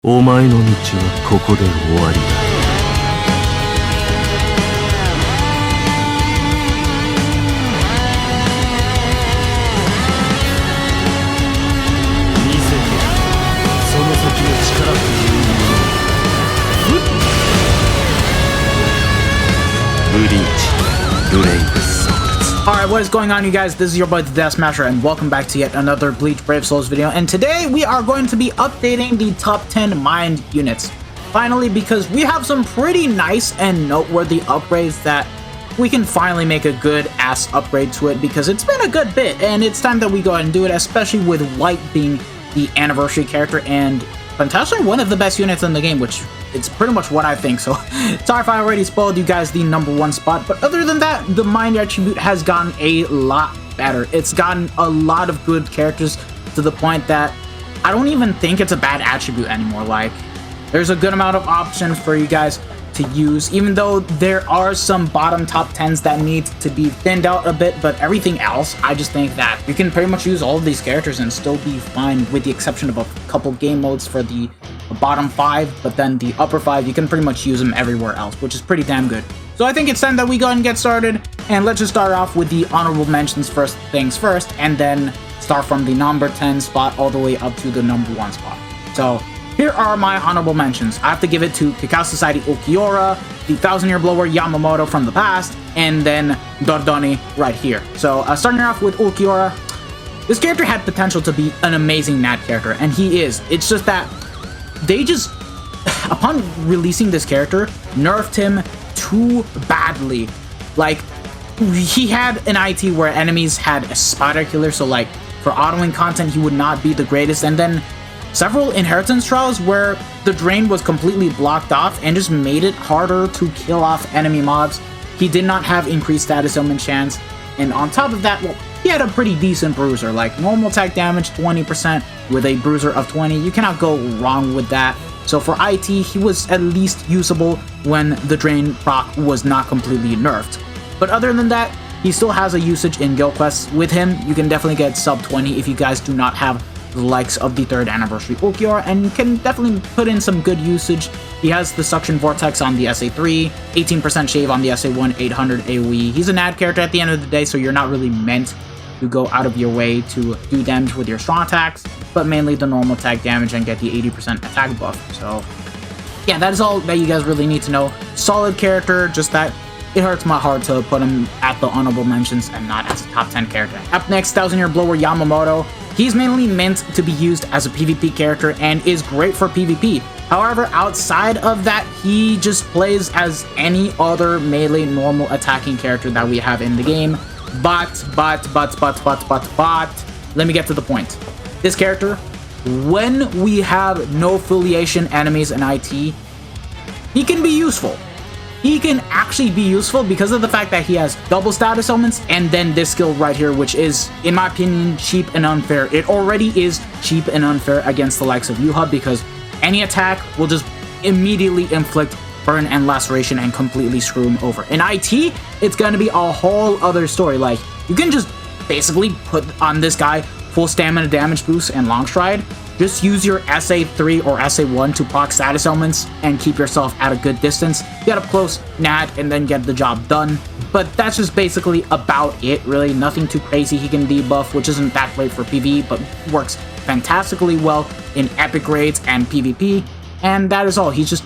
お前の道はここで終わりだ。見せてその先の力というもの。ブリーチ、ブレイブソウルズ。Alright, what is going on, you guys? This is your boy the Death Smasher, and welcome back to yet another Bleach Brave Souls video. And today we are going to be updating the top 10 mined units. Finally, because we have some pretty nice and noteworthy upgrades that we can finally make a good ass upgrade to it, because it's been a good bit and it's time that we go ahead and do it, especially with White being the anniversary character and potentially one of the best units in the game, which it's pretty much what I think. So sorry if I already spoiled you guys the #1 spot, but other than that, the mind attribute has gotten a lot better. It's gotten a lot of good characters to the point that I don't even think it's a bad attribute anymore. Like, there's a good amount of options for you guys to use, even though there are some bottom top 10s that need to be thinned out a bit, but everything else, I just think that you can pretty much use all of these characters and still be fine, with the exception of a couple game modes for the bottom 5, but then the upper 5, you can pretty much use them everywhere else, which is pretty damn good. So I think it's time that we go ahead and get started, and let's just start off with the honorable mentions first things first, and then start from the number 10 spot all the way up to the #1 spot. So here are my honorable mentions. I have to give it to Cacao Society Ulquiorra, the 1000-Year Blower Yamamoto from the past, and then Dordoni right here. So starting off with Ulquiorra, this character had potential to be an amazing Nat character, and he is. It's just that they just, upon releasing this character, nerfed him too badly. Like, he had an IT where enemies had a spider killer, so like for autoing content he would not be the greatest, and then several inheritance trials where the drain was completely blocked off and just made it harder to kill off enemy mobs. He did not have increased status element chance, and on top of that, well, he had a pretty decent bruiser, like normal attack damage 20% with a bruiser of 20. You cannot go wrong with that. So for IT, he was at least usable when the drain proc was not completely nerfed. But other than that, he still has a usage in guild quests. With him, you can definitely get sub 20 if you guys do not have the likes of the 3rd anniversary Ulquiorra, and you can definitely put in some good usage. He has the Suction Vortex on the SA3, 18% shave on the SA1, 800 AoE. He's an ad character at the end of the day, so you're not really meant to go out of your way to do damage with your strong attacks, but mainly the normal attack damage and get the 80% attack buff. So yeah, that is all that you guys really need to know. Solid character, just that it hurts my heart to put him at the honorable mentions and not as a top 10 character. Up next, 1000-Year Blower Yamamoto. He's mainly meant to be used as a PvP character and is great for PvP. However, outside of that, he just plays as any other melee normal attacking character that we have in the game. But, let me get to the point. This character, when we have no affiliation enemies in IT, he can be useful. He can actually be useful because of the fact that he has double status elements and then this skill right here, which is, in my opinion, cheap and unfair. It already is cheap and unfair against the likes of Yuha, because any attack will just immediately inflict burn and laceration and completely screw him over. In IT, it's gonna be a whole other story. Like, you can just basically put on this guy full stamina damage boost and long stride. Just use your SA3 or SA1 to proc status elements and keep yourself at a good distance. Get up close, nat, and then get the job done. But that's just basically about it, really. Nothing too crazy. He can debuff, which isn't that great for PvE, but works fantastically well in epic raids and PvP. And that is all. He's just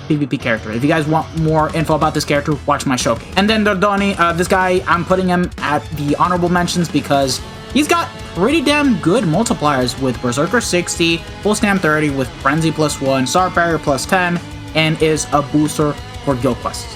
PvP character. If you guys want more info about this character, watch my showcase. And then Dordoni, this guy, I'm putting him at the honorable mentions because he's got pretty damn good multipliers with Berserker 60, Full Stam 30 with Frenzy +1, Star Barrier +10, and is a booster for guild quests.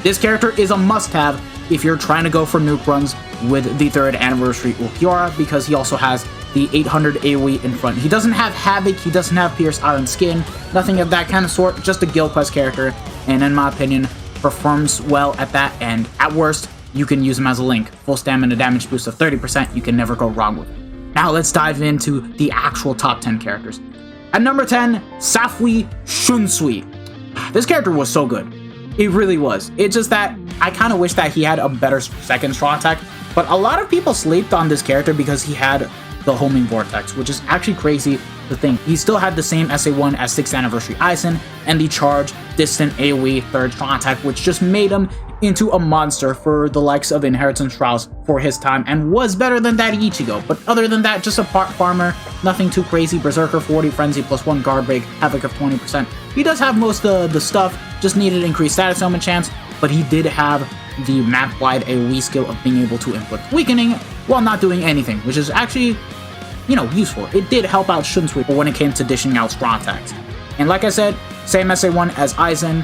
This character is a must-have if you're trying to go for nuke runs with the 3rd anniversary Ulquiorra, because he also has the 800 AoE in front. He doesn't have Havoc, he doesn't have Pierce Iron Skin, nothing of that kind of sort, just a guild quest character, and in my opinion, performs well at that, and at worst, you can use him as a link. Full stamina damage boost of 30%, you can never go wrong with it. Now let's dive into the actual top 10 characters. At number 10, Safui Shunsui. This character was so good. It really was. It's just that I kind of wish that he had a better second strong attack, but a lot of people slept on this character because he had the homing vortex, which is actually crazy. the thing. He still had the same SA1 as 6th Anniversary Aizen, and the charge, distant, AoE, third strong attack, which just made him into a monster for the likes of Inheritance Trials for his time, and was better than Daddy Ichigo. But other than that, just a part farmer, nothing too crazy. Berserker 40, Frenzy +1, Guard Break, Havoc of 20%. He does have most of the stuff, just needed increased status element chance, but he did have the map-wide AoE skill of being able to inflict weakening while not doing anything, which is actually, you know, useful. It did help out Shunsui when it came to dishing out strong attacks. And like I said, same SA1 as Aizen,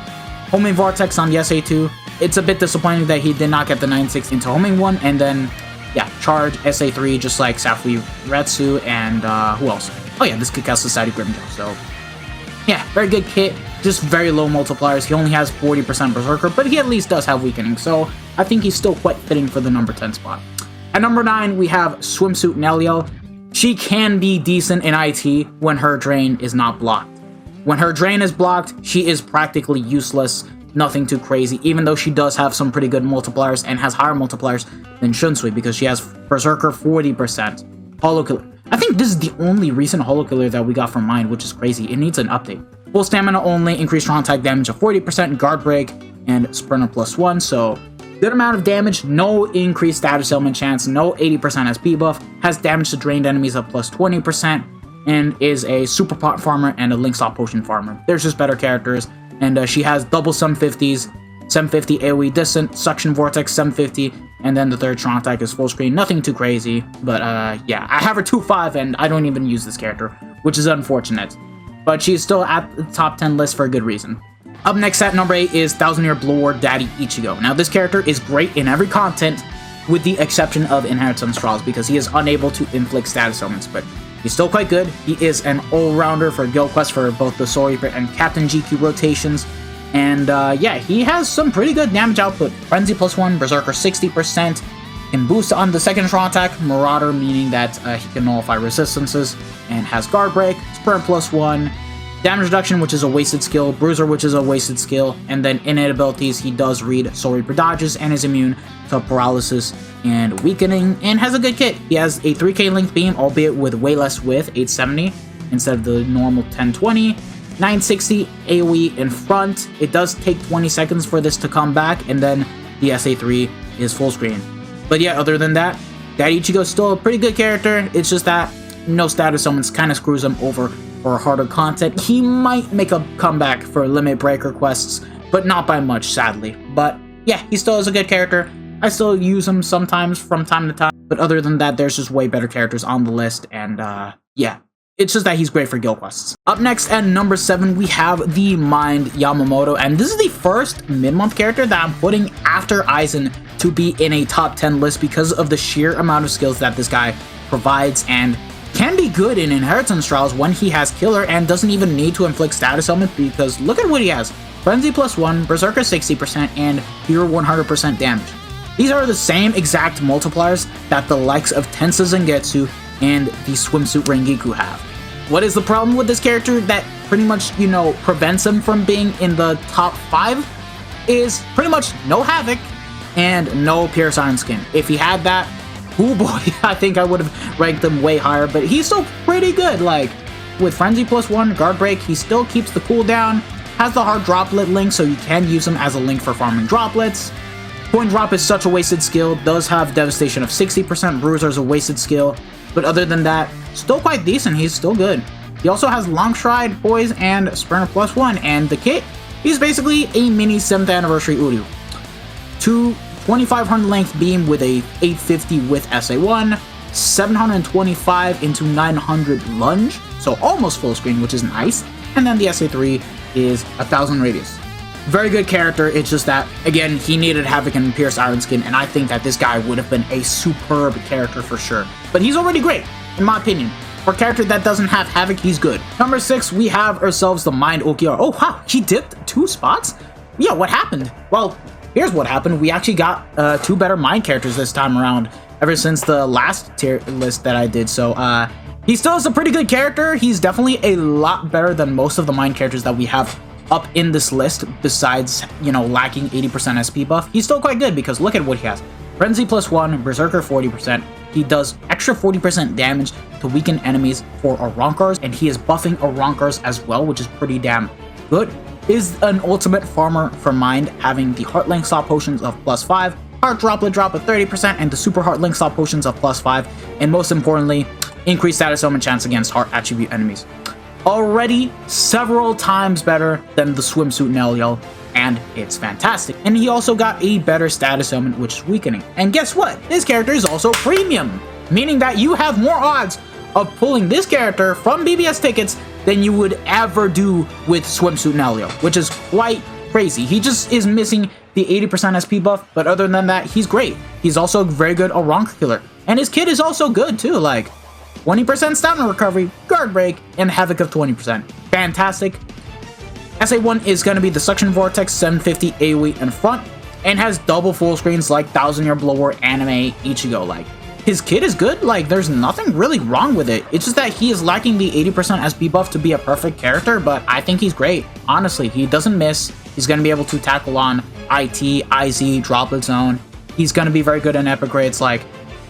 Homing Vortex on the SA2. It's a bit disappointing that he did not get the 960 into Homing 1, and then, yeah, Charge, SA3, just like Safui Retsu, and who else? Oh yeah, this Kikau Society Grimjaw, so yeah, very good kit, just very low multipliers. He only has 40% Berserker, but he at least does have weakening, so I think he's still quite fitting for the number 10 spot. At number 9, we have Swimsuit Nelio. She can be decent in IT when her drain is not blocked. When her drain is blocked, she is practically useless, nothing too crazy, even though she does have some pretty good multipliers and has higher multipliers than Shunsui because she has Berserker 40%. Holo Killer. I think this is the only recent Holo Killer that we got from Mind, which is crazy. It needs an update. Full stamina only, increased strong attack damage of 40%, guard break, and sprinter +1, so good amount of damage, no increased status element chance, no 80% SP buff, has damage to drained enemies of +20%, and is a super pot farmer and a link stop potion farmer. There's just better characters, and she has double 750s, 750 AoE distant, suction vortex 750, and then the third strong attack is full screen. Nothing too crazy, but yeah, I have her 2-5 and I don't even use this character, which is unfortunate. But she's still at the top 10 list for a good reason. Up next at number 8 is 1000-Year Blue War Daddy Ichigo. Now this character is great in every content, with the exception of Inheritance Trials, because he is unable to inflict status elements, but he's still quite good. He is an all-rounder for Guild Quest for both the Soul Reaper and Captain GQ rotations. And yeah, he has some pretty good damage output. Frenzy +1, Berserker 60%, can boost on the second strong attack, Marauder, meaning that he can nullify resistances, and has Guard Break, Sprint +1, Damage Reduction, which is a wasted skill, Bruiser, which is a wasted skill, and then innate abilities, he does read Soul Reaper dodges and is immune to paralysis and weakening, and has a good kit. He has a 3k length beam, albeit with way less width, 870, instead of the normal 1020, 960 AoE in front. It does take 20 seconds for this to come back, and then the SA3 is full screen. But yeah, other than that, Daddy Ichigo is still a pretty good character. It's just that no status summons kind of screws him over for harder content. He might make a comeback for limit breaker quests, but not by much, sadly. But yeah, he still is a good character. I still use him sometimes from time to time, but other than that, there's just way better characters on the list, and yeah, it's just that he's great for guild quests. Up next at number 7, we have the Mind Yamamoto, and this is the first mid-month character that I'm putting after Aizen to be in a top 10 list because of the sheer amount of skills that this guy provides, and can be good in Inheritance Trials when he has Killer and doesn't even need to inflict status element, because look at what he has. Frenzy +1, Berserker 60%, and Hero 100% damage. These are the same exact multipliers that the likes of Tensa Zangetsu and the Swimsuit Rengiku have. What is the problem with this character that pretty much, you know, prevents him from being in the top 5? Is pretty much no Havoc and no Pierce Iron Skin. If he had that, oh boy, I think I would have ranked him way higher, but he's still pretty good. Like, with Frenzy +1, Guard Break, he still keeps the cooldown, has the hard droplet link, so you can use him as a link for farming droplets. Coin Drop is such a wasted skill, does have Devastation of 60%, Bruiser is a wasted skill, but other than that, still quite decent, he's still good. He also has Long Stride, Poise, and Sprinter +1, and the kit, he's basically a mini 7th Anniversary Uryu. 2500 length beam with a 850 with SA1, 725 into 900 lunge, so almost full screen, which is nice, and then the SA3 is 1000 radius. Very good character, it's just that, again, he needed Havoc and Pierce Iron Skin, and I think that this guy would have been a superb character for sure. But he's already great, in my opinion. For a character that doesn't have Havoc, he's good. Number 6, we have ourselves the Mind Okiara. Oh wow, he dipped 2 spots? Yeah, what happened? Well, here's what happened. We actually got 2 better Mind characters this time around, ever since the last tier list that I did, so he still is a pretty good character. He's definitely a lot better than most of the Mind characters that we have up in this list, besides, you know, lacking 80% SP buff. He's still quite good because look at what he has. Frenzy +1, Berserker 40%. He does extra 40% damage to weaken enemies for Arankars, and he is buffing Arankars as well, which is pretty damn good. Is an ultimate farmer for Mind, having the Heart Link Stop potions of +5, Heart Droplet drop of 30%, and the Super Heart Link Stop potions of +5, and most importantly, increased status element chance against Heart attribute enemies. Already several times better than the Swimsuit Neliel, and it's fantastic. And he also got a better status element, which is weakening. And guess what? This character is also premium, meaning that you have more odds of pulling this character from BBS tickets than you would ever do with Swimsuit Neliel, which is quite crazy. He just is missing the 80% SP buff, but other than that, he's great. He's also a very good Arank killer, and his kit is also good too, like 20% stamina recovery, guard break, and havoc of 20%. Fantastic. SA1 is going to be the Suction Vortex 750 AoE in front, and has double full screens like 1000-Year Blower anime Ichigo. Like, his kit is good, like there's nothing really wrong with it. It's just that he is lacking the 80% SP buff to be a perfect character, but I think he's great. Honestly, he doesn't miss. He's going to be able to tackle on IT, IZ, Droplet Zone. He's going to be very good in epic grades. Like,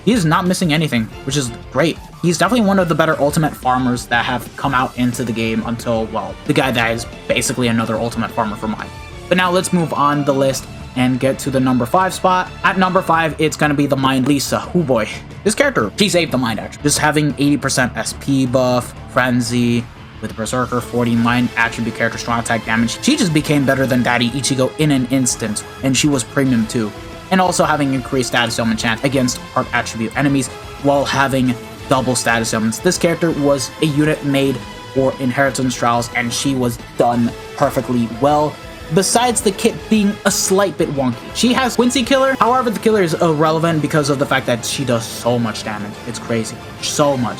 he is not missing anything, which is great. He's definitely one of the better ultimate farmers that have come out into the game until, well, the guy that is basically another ultimate farmer for mine. But now let's move on the list and get to the number 5 spot. At number 5, it's gonna be the Mind Lisa. Oh boy, this character, she saved the Mind actually. Just having 80% SP buff, Frenzy, with Berserker 40 Mind attribute character strong attack damage. She just became better than Daddy Ichigo in an instant, and she was premium too. And also having increased status element chance against Heart attribute enemies while having double status elements. This character was a unit made for Inheritance Trials, and she was done perfectly well. Besides the kit being a slight bit wonky. She has Quincy Killer, however the killer is irrelevant because of the fact that she does so much damage. It's crazy. So much.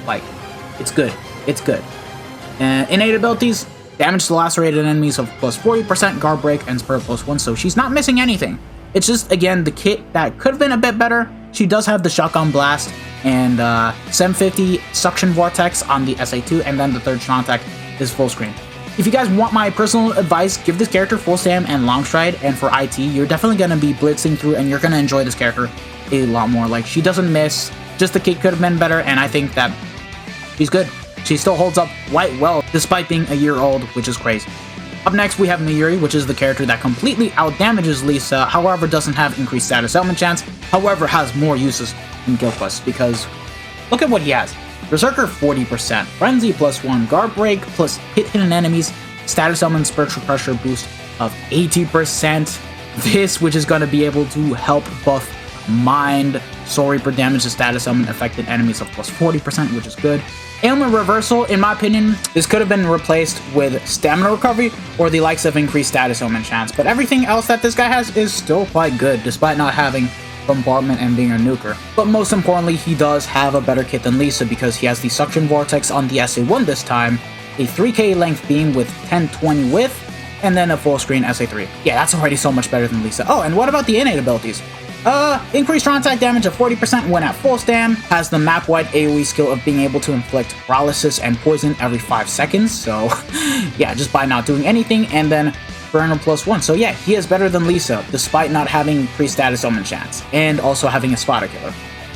Like, it's good. It's good. Innate abilities, damage to lacerated enemies of +40%, guard break, and spur +1, so she's not missing anything. It's just, again, the kit that could have been a bit better. She does have the Shotgun Blast and 750 Suction Vortex on the SA2, and then the third strong attack is full screen. If you guys want my personal advice, give this character full stam and long stride, and for IT, you're definitely going to be blitzing through, and you're going to enjoy this character a lot more. Like, she doesn't miss, just the kit could have been better, and I think that she's good. She still holds up quite well, despite being a year old, which is crazy. Up next, we have Miyuri, which is the character that completely outdamages Lisa, however doesn't have increased status element chance, however has more uses in Guild Quest, because look at what he has. Berserker 40%, Frenzy +1, guard break plus hit hidden enemies, status element spiritual pressure boost of 80%. This, which is going to be able to help buff Mind, Soul Reaper damage to status element affected enemies of +40%, which is good. Ailment Reversal, in my opinion, this could have been replaced with Stamina Recovery or the likes of increased status element chance, but everything else that this guy has is still quite good, despite not having Bombardment and being a nuker. But most importantly, he does have a better kit than Lisa because he has the Suction Vortex on the SA1 this time, a 3k length beam with 1020 width, and then a full screen SA3. Yeah, that's already so much better than Lisa. Oh, and what about the innate abilities? Increased strong attack damage of 40% when at full stam, has the map-wide AoE skill of being able to inflict paralysis and poison every 5 seconds, so yeah, just by not doing anything, and then Burner +1. So yeah, he is better than Lisa, despite not having increased status element chance, and also having a Espada Killer.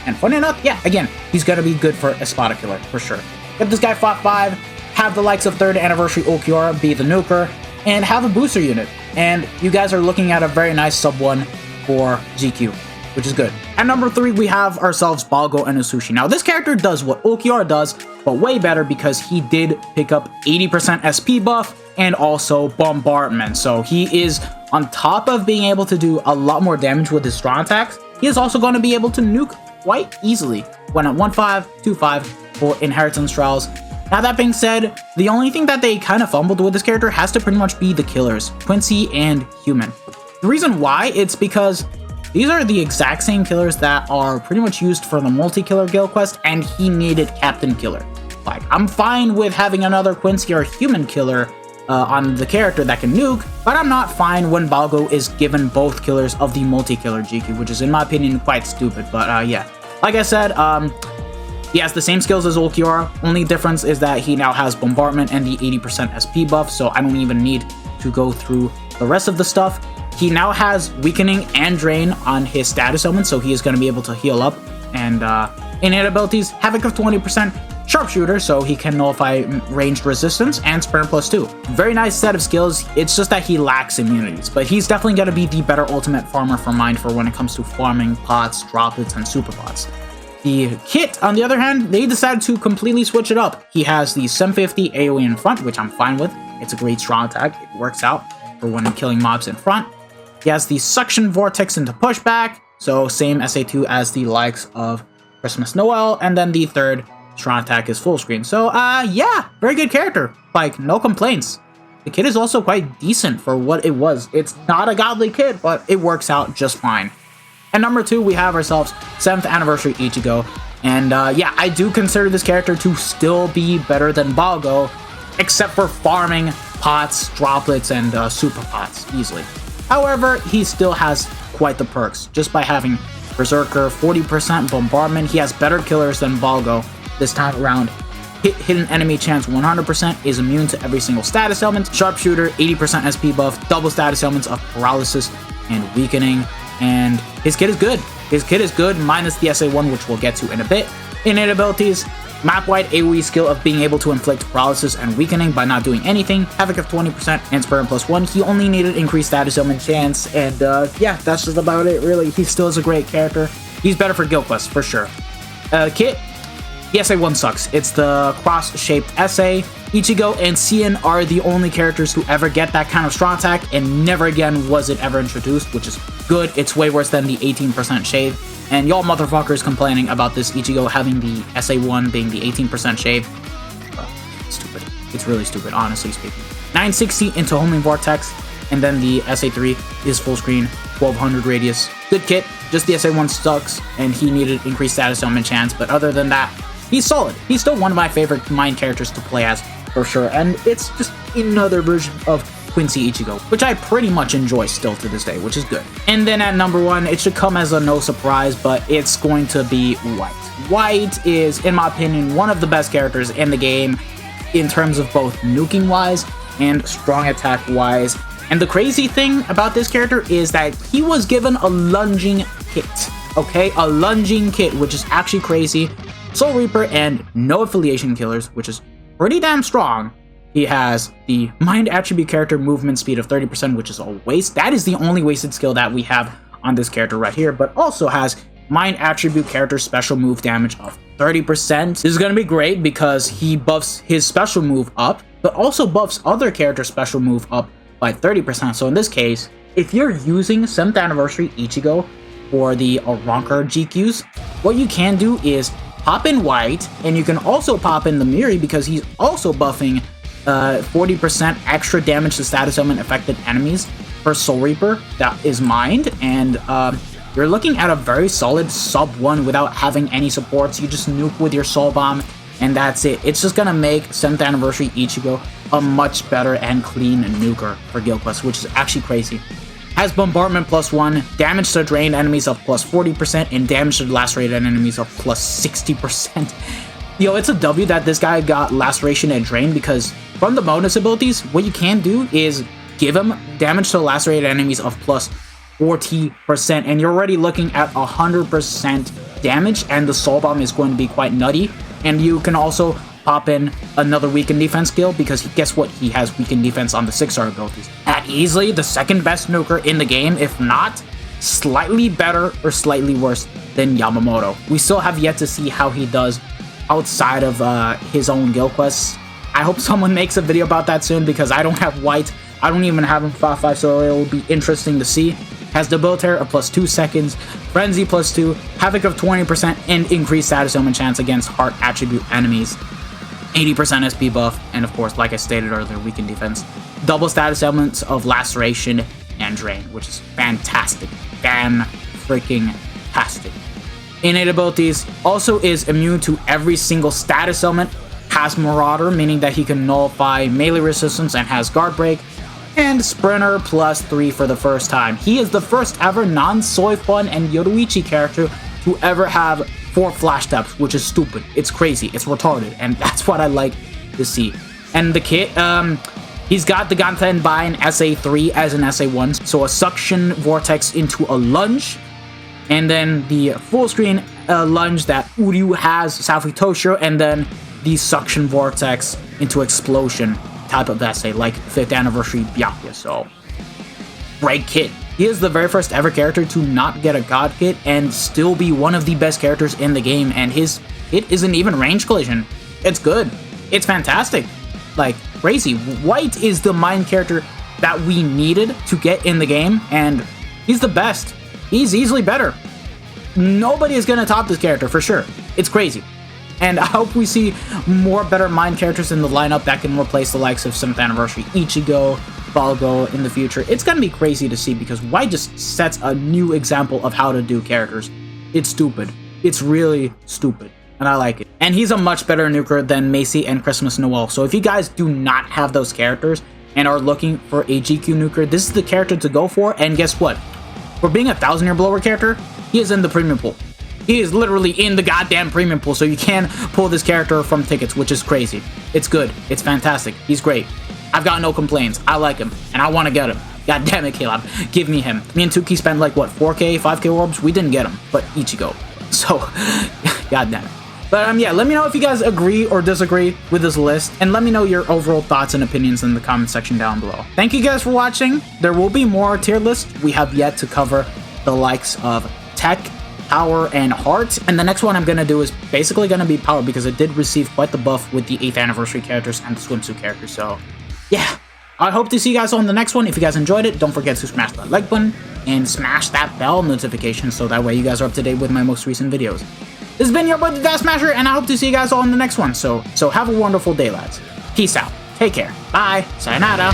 And funny enough, yeah, again, he's gonna be good for a Espada Killer, for sure. Get this guy fought 5, have the likes of 3rd Anniversary Ulquiorra be the nuker, and have a booster unit. And you guys are looking at a very nice sub-1 for GQ, which is good. At number 3, we have ourselves Balgo and Usushi. Now, this character does what Ulquiorra does, but way better because he did pick up 80% SP buff and also Bombardment. So he is, on top of being able to do a lot more damage with his strong attacks, he is also going to be able to nuke quite easily when at 1-5, 2-5 for Inheritance Trials. Now, that being said, the only thing that they kind of fumbled with this character has to pretty much be the killers, Quincy and Human. The reason why, it's because these are the exact same killers that are pretty much used for the multi-killer guild quest, and he needed Captain Killer. Like, I'm fine with having another Quincy or Human killer on the character that can nuke, but I'm not fine when Balgo is given both killers of the multi-killer GQ, which is, in my opinion, quite stupid. But yeah, like I said, he has the same skills as Ulquiorra. Only difference is that he now has Bombardment and the 80% SP buff, so I don't even need to go through the rest of the stuff. He now has weakening and drain on his status elements, so he is going to be able to heal up. And innate abilities, Havoc of 20%, Sharpshooter, so he can nullify ranged resistance, and Sprint +2. Very nice set of skills. It's just that he lacks immunities, but he's definitely going to be the better ultimate farmer for Mind for when it comes to farming pots, droplets, and super pots. The kit, on the other hand, they decided to completely switch it up. He has the 750 AoE in front, which I'm fine with. It's a great strong attack. It works out for when killing mobs in front. He has the Suction Vortex into pushback, so same SA2 as the likes of Christmas Noel, and then the third strong attack is full screen. So, yeah, very good character. Like, no complaints. The kit is also quite decent for what it was. It's not a godly kit, but it works out just fine. And number 2, we have ourselves 7th Anniversary Ichigo. And, yeah, I do consider this character to still be better than Balgo, except for farming pots, droplets, and super pots easily. However, he still has quite the perks. Just by having Berserker, 40% bombardment, he has better killers than Balgo this time around. Hidden enemy chance 100%, is immune to every single status element. Sharpshooter, 80% SP buff, double status elements of paralysis and weakening. And his kit is good. His kit is good, minus the SA1, which we'll get to in a bit. Innate abilities, map-wide AoE skill of being able to inflict paralysis and weakening by not doing anything, Havoc of 20%, and Sprint +1. He only needed increased status element chance, and yeah, that's just about it, really. He still is a great character. He's better for Guild Quest, for sure. Kit, the SA1 sucks. It's the cross-shaped SA. Ichigo and Cien are the only characters who ever get that kind of strong attack, and never again was it ever introduced, which is good. It's way worse than the 18% shave. And y'all motherfuckers complaining about this Ichigo having the SA1 being the 18% shave. Stupid. It's really stupid, honestly speaking. 960 into Homing Vortex, and then the SA3 is full screen, 1200 radius. Good kit, just the SA1 sucks, and he needed increased status element chance, but other than that, he's solid. He's still one of my favorite Mind characters to play as, for sure, and it's just another version of Quincy Ichigo, which I pretty much enjoy still to this day, which is good. And then at number 1, it should come as a no surprise, but it's going to be White. White is, in my opinion, one of the best characters in the game in terms of both nuking-wise and strong attack-wise. And the crazy thing about this character is that he was given a lunging kit, okay? A lunging kit, which is actually crazy. Soul Reaper and no affiliation killers, which is pretty damn strong. He has the Mind Attribute character movement speed of 30%, which is a waste. That is the only wasted skill that we have on this character right here, but also has Mind Attribute character special move damage of 30%. This is going to be great because he buffs his special move up, but also buffs other character special move up by 30%. So in this case, if you're using 7th Anniversary Ichigo for the Ronker GQs, what you can do is pop in White, and you can also pop in the Miri because he's also buffing 40% extra damage to status element affected enemies for Soul Reaper. That is Mind, and you're looking at a very solid sub 1 without having any supports. You just nuke with your Soul Bomb, and that's it. It's just gonna make 7th Anniversary Ichigo a much better and clean nuker for Guild Quest, which is actually crazy. Has Bombardment +1, damage to drained enemies of +40%, and damage to lacerated enemies of +60%. Yo, it's a W that this guy got Laceration and Drain, because from the bonus abilities, what you can do is give him damage to lacerated enemies of +40%, and you're already looking at 100% damage, and the Soul Bomb is going to be quite nutty. And you can also pop in another weakened defense skill, because guess what? He has weakened defense on the 6-star abilities. At easily the second best nuker in the game, if not slightly better or slightly worse than Yamamoto. We still have yet to see how he does outside of his own Guild Quests. I hope someone makes a video about that soon, because I don't have White. I don't even have him 5-5, so it will be interesting to see. Has Debilitator of +2 seconds, Frenzy +2, Havoc of 20%, and increased status element chance against Heart Attribute enemies. 80% SP buff, and of course, like I stated earlier, weakened defense. Double status elements of Laceration and Drain, which is fantastic. Fan-freaking-tastic. Innate abilities, also is immune to every single status element. Has Marauder, meaning that he can nullify melee resistance and has Guard Break. And Sprinter +3 for the first time. He is the first ever non-Soifun and Yoruichi character to ever have 4 flash steps, which is stupid. It's crazy. It's retarded. And that's what I like to see. And the kit, He's got the Gantenbain SA3 as an SA1, so a suction vortex into a lunge, and then the full screen lunge that Uryu has, Safi Toshiro, and then the suction vortex into explosion type of SA, like 5th anniversary Byakuya. So, great kit. He is the very first ever character to not get a God kit and still be one of the best characters in the game, and his kit isn't even range collision. It's good. It's fantastic. Like, crazy. White is the mind character that we needed to get in the game, and he's the best. He's easily better. Nobody is going to top this character, for sure. It's crazy. And I hope we see more better mind characters in the lineup that can replace the likes of 7th anniversary Ichigo, Balgo in the future. It's going to be crazy to see because White just sets a new example of how to do characters. It's stupid. It's really stupid. And I like it. And he's a much better nuker than Macy and Christmas Noel. So if you guys do not have those characters and are looking for a GQ nuker, this is the character to go for. And guess what? For being a 1,000-year blower character, he is in the premium pool. He is literally in the goddamn premium pool, so you can pull this character from tickets, which is crazy. It's good. It's fantastic. He's great. I've got no complaints. I like him, and I want to get him. God damn it, Caleb. Give me him. Me and Tuki spent like, what, 4K, 5K orbs? We didn't get him, but Ichigo. So, god damn it. But yeah, let me know if you guys agree or disagree with this list, and let me know your overall thoughts and opinions in the comment section down below. Thank you guys for watching. There will be more tier lists. We have yet to cover the likes of Tech, Power, and Heart, and the next one I'm going to do is basically going to be Power because it did receive quite the buff with the 8th anniversary characters and the swimsuit characters. So yeah, I hope to see you guys on the next one. If you guys enjoyed it, don't forget to smash that like button and smash that bell notification so that way you guys are up to date with my most recent videos. This has been your boy the Dash Smasher, and I hope to see you guys all in the next one. So have a wonderful day, lads. Peace out. Take care. Bye. Sayonara.